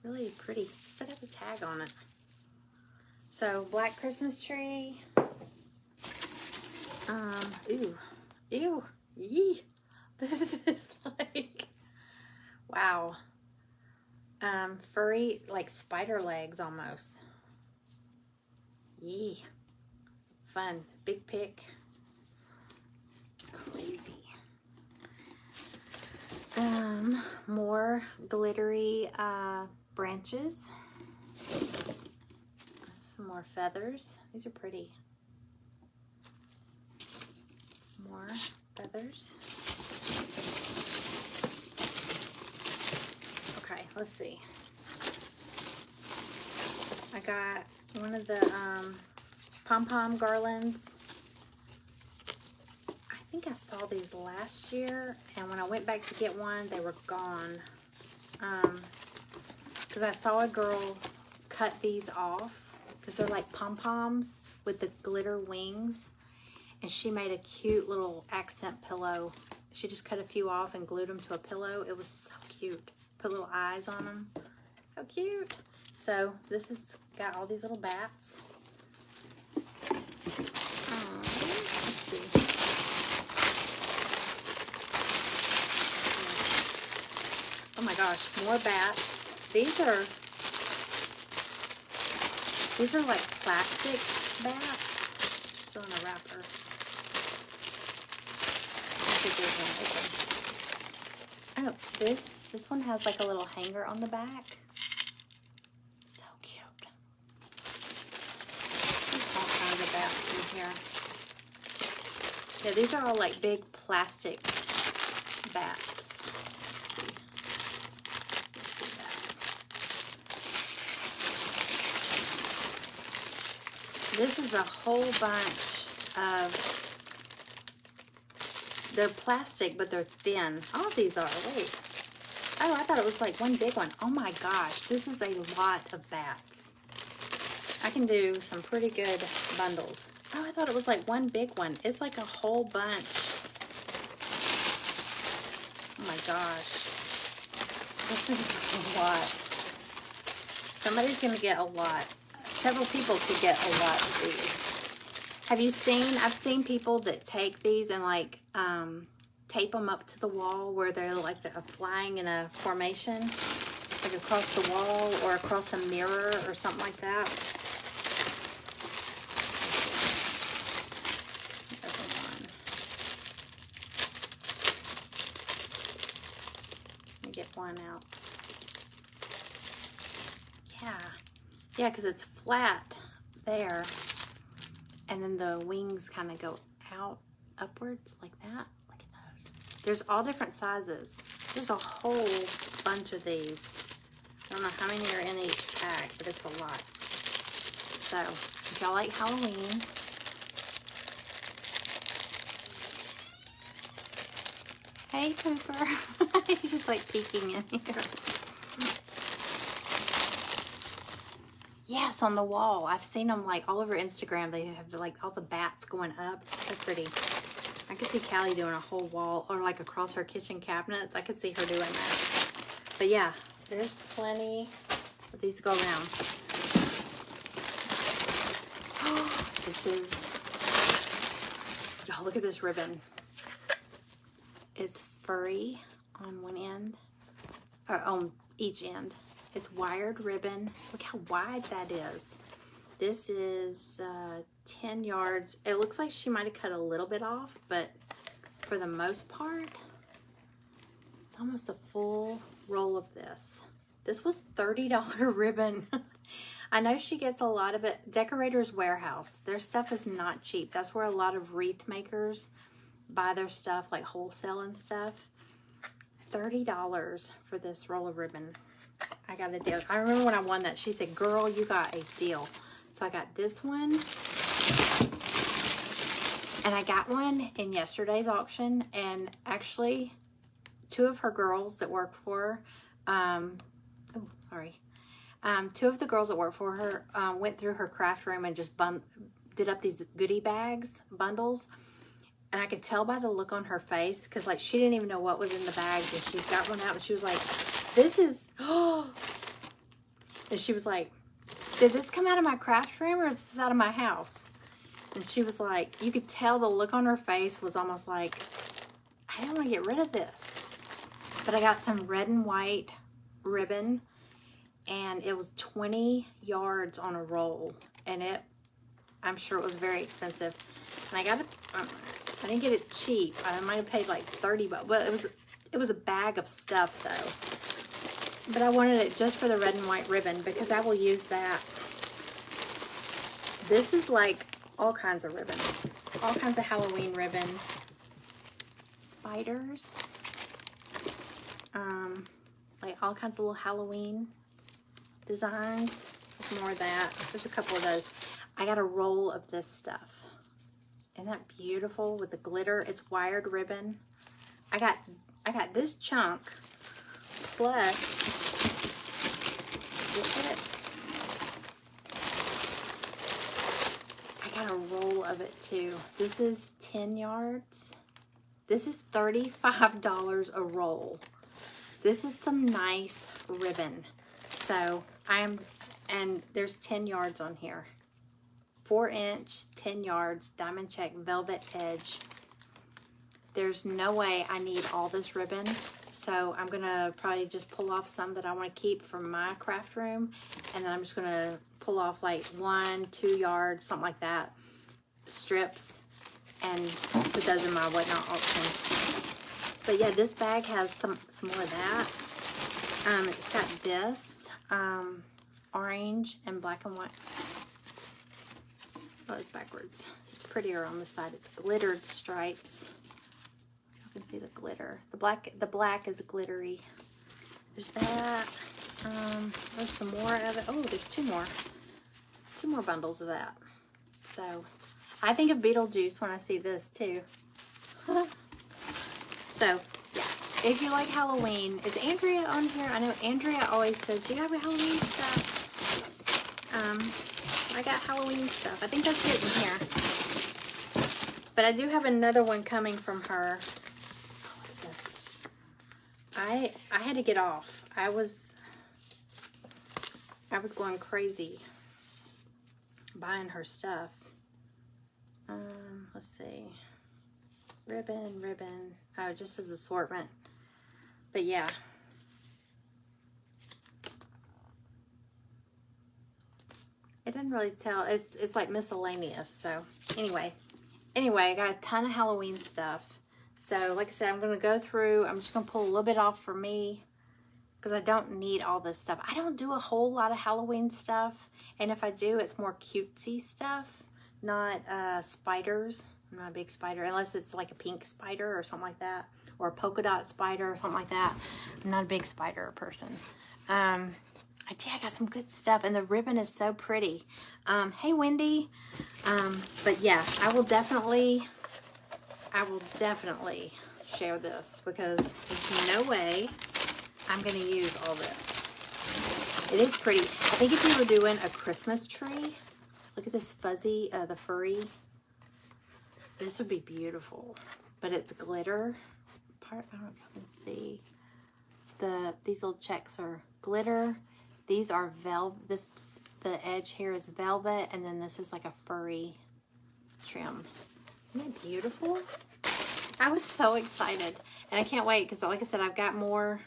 really pretty. Still got the tag on it. So, black Christmas tree. Ooh. Ew. Yee. This is like, wow. Furry, like spider legs almost. Yee. Fun. Big pick. Crazy. More glittery branches. Some more feathers. These are pretty. More feathers. Okay, let's see. I got one of the pom-pom garlands. I think I saw these last year, and when I went back to get one, they were gone. Because I saw a girl cut these off, because they're like pom-poms with the glitter wings, and she made a cute little accent pillow. She just cut a few off and glued them to a pillow. It was so cute. Put little eyes on them. How cute. So this has got all these little bats. Let's see. Oh my gosh, more bats. These are like plastic bats. Still in a wrapper. Oh, this one has like a little hanger on the back. So cute. There's all kinds of bats in here. Yeah, these are all like big plastic bats. This is a whole bunch of, they're plastic, but they're thin. All of these are, wait. Oh, I thought it was like one big one. Oh my gosh, this is a lot of bats. I can do some pretty good bundles. Oh, I thought it was like one big one. It's like a whole bunch. Oh my gosh. This is a lot. Somebody's gonna get a lot. Several people could get a lot of these. Have you seen, I've seen people that take these and like tape them up to the wall where they're like flying in a formation, like across the wall or across a mirror or something like that. Let me get one out. Yeah, because it's flat there, and then the wings kind of go out upwards like that. Look at those. There's all different sizes. There's a whole bunch of these. I don't know how many are in each pack, but it's a lot. So, if y'all like Halloween, hey Cooper, he's just like peeking in here. Yes, on the wall. I've seen them like all over Instagram. They have like all the bats going up. So pretty. I could see Callie doing a whole wall or like across her kitchen cabinets. I could see her doing that. But yeah, there's plenty of these to go around. This is, y'all look at this ribbon. It's furry on one end, or on each end. It's wired ribbon. Look how wide that is. This is 10 yards. It looks like she might have cut a little bit off, but for the most part, it's almost a full roll of this. This was $30 ribbon. I know she gets a lot of it. Decorators Warehouse. Their stuff is not cheap. That's where a lot of wreath makers buy their stuff, like wholesale and stuff. $30 for this roll of ribbon. I got a deal. I remember when I won that, she said, girl, you got a deal. So I got this one. And I got one in yesterday's auction. And actually, two of her girls that work for her Oh, sorry. Two of the girls that work for her went through her craft room and just did up these goodie bags, bundles. And I could tell by the look on her face, because like she didn't even know what was in the bags. And she got one out and she was like, this is, oh. And she was like, did this come out of my craft room or is this out of my house? And she was like, you could tell the look on her face was almost like, I don't want to get rid of this. But I got some red and white ribbon, and it was 20 yards on a roll, and I'm sure it was very expensive. And I got it, I didn't get it cheap. I might have paid like 30 bucks, but it was a bag of stuff though. But I wanted it just for the red and white ribbon because I will use that. This is like all kinds of ribbon, all kinds of Halloween ribbon, spiders, like all kinds of little Halloween designs. There's more of that. There's a couple of those. I got a roll of this stuff. Isn't that beautiful with the glitter? It's wired ribbon. I got this chunk plus, is this it? I got a roll of it too. This is 10 yards. This is $35 a roll. This is some nice ribbon. So and there's 10 yards on here. 4-inch, 10 yards, diamond check, velvet edge. There's no way I need all this ribbon. So I'm gonna probably just pull off some that I wanna keep from my craft room. And then I'm just gonna pull off like 1-2 yards, something like that, strips, and put those in my whatnot auction. But yeah, this bag has some more of that. It's got this orange and black and white. Oh, it's backwards. It's prettier on the side. It's glittered stripes. You can see the glitter. The black is glittery. There's that. There's some more of it. Oh, there's two more bundles of that. So I think of Beetlejuice when I see this too. So yeah, if you like Halloween, is Andrea on here? I know Andrea always says, do you have a Halloween stuff? I got Halloween stuff. I think that's it in here. But I do have another one coming from her. Oh, look at this. I had to get off. I was going crazy buying her stuff. Let's see. Ribbon. Oh, it just says assortment. But yeah. It doesn't really tell. It's like miscellaneous. So anyway, I got a ton of Halloween stuff. So like I said, I'm going to go through. I'm just going to pull a little bit off for me because I don't need all this stuff. I don't do a whole lot of Halloween stuff. And if I do, it's more cutesy stuff, not spiders. I'm not a big spider, unless it's like a pink spider or something like that, or a polka dot spider or something like that. I'm not a big spider person. I got some good stuff, and the ribbon is so pretty. Hey, Wendy. But yeah, I will definitely share this because there's no way I'm going to use all this. It is pretty. I think if you were doing a Christmas tree, look at this fuzzy, the furry. This would be beautiful, but it's glitter. I don't know if you can see. These little checks are glitter. These are velvet. The edge here is velvet, and then this is like a furry trim. Isn't that beautiful? I was so excited, and I can't wait because, like I said, I've got more.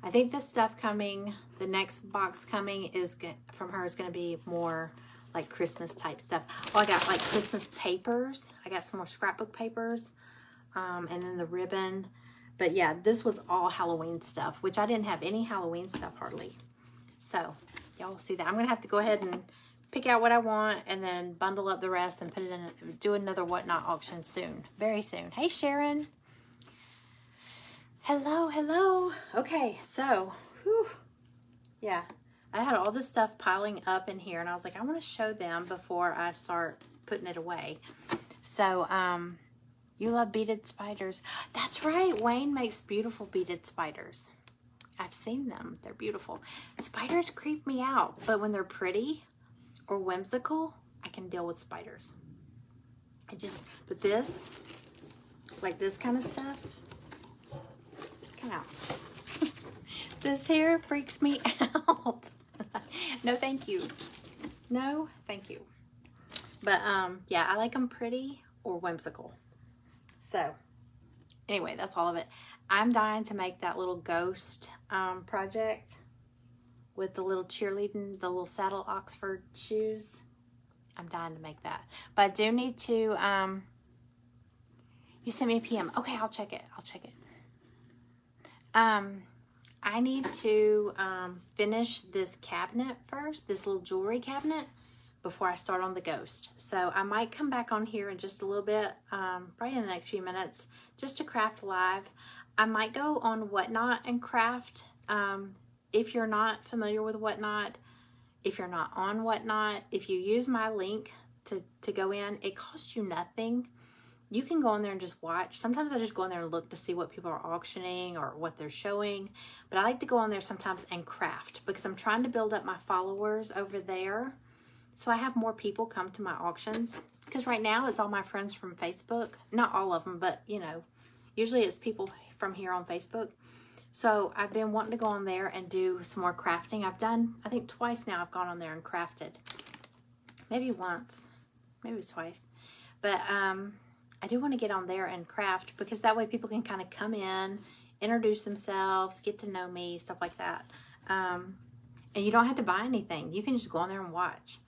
I think the stuff coming, the next box coming from her is going to be more like Christmas type stuff. Oh, I got like Christmas papers. I got some more scrapbook papers, and then the ribbon. But yeah, this was all Halloween stuff, which I didn't have any Halloween stuff hardly. So y'all will see that. I'm gonna have to go ahead and pick out what I want and then bundle up the rest and put it in, do another whatnot auction soon, very soon. Hey, Sharon. Hello. Okay, so, whew, yeah. I had all this stuff piling up in here, and I was like, I want to show them before I start putting it away. So, you love beaded spiders. That's right. Wayne makes beautiful beaded spiders. I've seen them. They're beautiful. Spiders creep me out, but when they're pretty or whimsical, I can deal with spiders. But this, like this kind of stuff, come out. This here freaks me out. No, thank you. No, thank you. But yeah, I like them pretty or whimsical. So anyway, that's all of it. I'm dying to make that little ghost project with the little cheerleading, the little saddle Oxford shoes. I'm dying to make that. But I do need to, you sent me a PM. Okay, I'll check it. I'll check it. I need to finish this cabinet first, this little jewelry cabinet, before I start on the ghost. So I might come back on here in just a little bit, probably in the next few minutes, just to craft live. I might go on Whatnot and craft. If you're not familiar with Whatnot, if you're not on Whatnot, if you use my link to go in, it costs you nothing. You can go in there and just watch. Sometimes I just go in there and look to see what people are auctioning or what they're showing. But I like to go on there sometimes and craft because I'm trying to build up my followers over there. So I have more people come to my auctions. Because right now it's all my friends from Facebook. Not all of them, but you know, usually it's people from here on Facebook. So I've been wanting to go on there and do some more crafting. I've done, I think twice now I've gone on there and crafted. Maybe once, maybe it's twice. But I do want to get on there and craft because that way people can kind of come in, introduce themselves, get to know me, stuff like that. And you don't have to buy anything. You can just go on there and watch.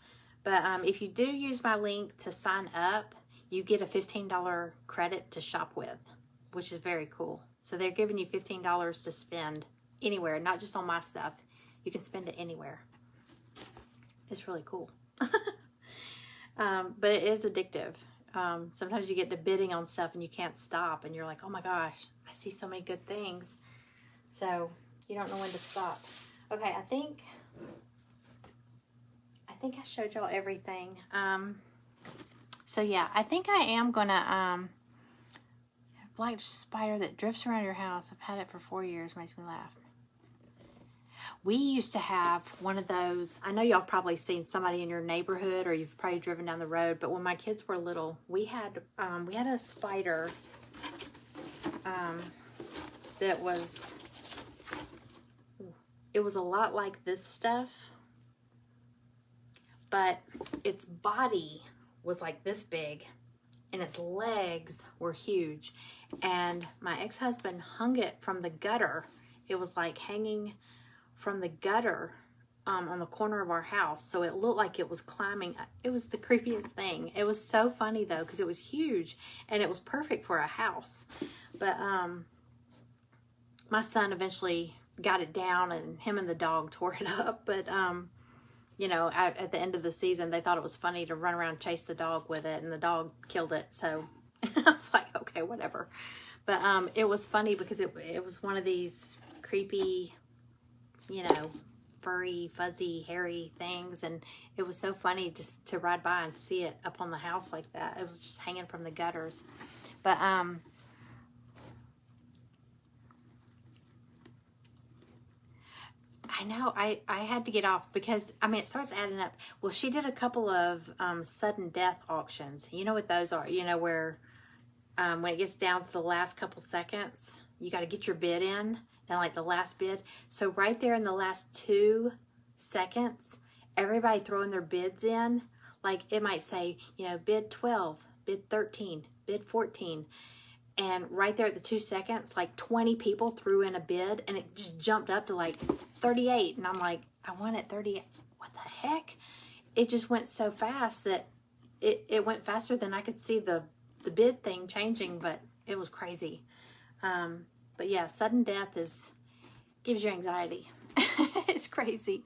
But if you do use my link to sign up, you get a $15 credit to shop with, which is very cool. So they're giving you $15 to spend anywhere, not just on my stuff. You can spend it anywhere. It's really cool. But it is addictive. Sometimes you get to bidding on stuff and you can't stop and you're like, oh my gosh, I see so many good things. So you don't know when to stop. Okay, I think I showed y'all everything. So yeah, I think I am gonna, black spider that drifts around your house. I've had it for 4 years, makes me laugh. We used to have one of those. I know y'all probably seen somebody in your neighborhood or you've probably driven down the road, but when my kids were little, we had a spider that was, it was a lot like this stuff, but its body was like this big and its legs were huge. And my ex-husband hung it from the gutter. It was like hanging from the gutter on the corner of our house. So it looked like it was climbing. It was the creepiest thing. It was so funny though, because it was huge and it was perfect for a house. But my son eventually got it down and him and the dog tore it up. But you know, at the end of the season, they thought it was funny to run around and chase the dog with it, and the dog killed it. So I was like, okay, whatever. But it was funny because it was one of these creepy, you know, furry, fuzzy, hairy things. And it was so funny just to ride by and see it up on the house like that. It was just hanging from the gutters. But I know I had to get off because, I mean, it starts adding up. Well, she did a couple of sudden death auctions. You know what those are? You know, where when it gets down to the last couple seconds, you got to get your bid in. And like the last bid. So right there in the last 2 seconds, everybody throwing their bids in. Like it might say, you know, bid 12, bid 13, bid 14. And right there at the 2 seconds, like 20 people threw in a bid and it just jumped up to like 38. And I'm like, I won at 38. What the heck? It just went so fast that it went faster than I could see the bid thing changing, but it was crazy. But yeah, sudden death gives you anxiety. It's crazy.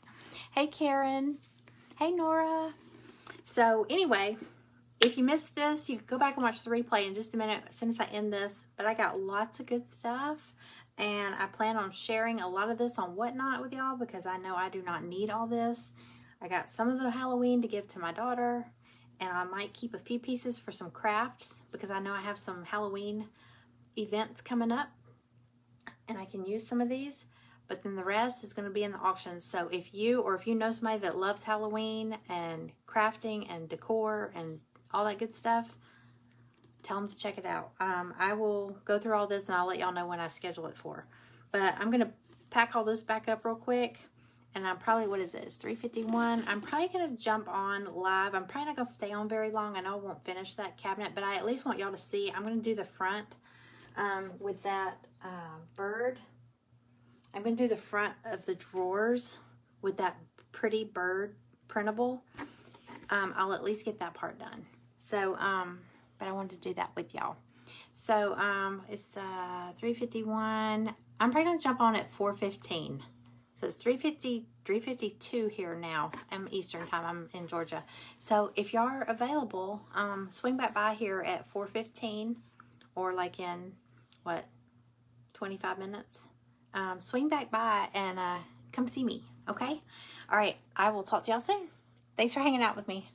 Hey, Karen. Hey, Nora. So anyway, if you missed this, you can go back and watch the replay in just a minute as soon as I end this. But I got lots of good stuff. And I plan on sharing a lot of this on Whatnot with y'all because I know I do not need all this. I got some of the Halloween to give to my daughter. And I might keep a few pieces for some crafts because I know I have some Halloween events coming up. And I can use some of these. but then the rest is going to be in the auctions. So if you know somebody that loves Halloween and crafting and decor and all that good stuff, tell them to check it out. I will go through all this and I'll let y'all know when I schedule it for. But I'm going to pack all this back up real quick. And I'm probably, what is this, 3:51? I'm probably going to jump on live. I'm probably not going to stay on very long. I know I won't finish that cabinet, but I at least want y'all to see. I'm going to do the front with that bird. I'm going to do the front of the drawers with that pretty bird printable. I'll at least get that part done. So, but I wanted to do that with y'all. So, it's 3:51. I'm probably going to jump on at 4:15. So it's 3:52 here now. I'm Eastern time. I'm in Georgia. So if y'all are available, swing back by here at 4:15 or like in, what, 25 minutes? Swing back by and come see me, okay? All right, I will talk to y'all soon. Thanks for hanging out with me.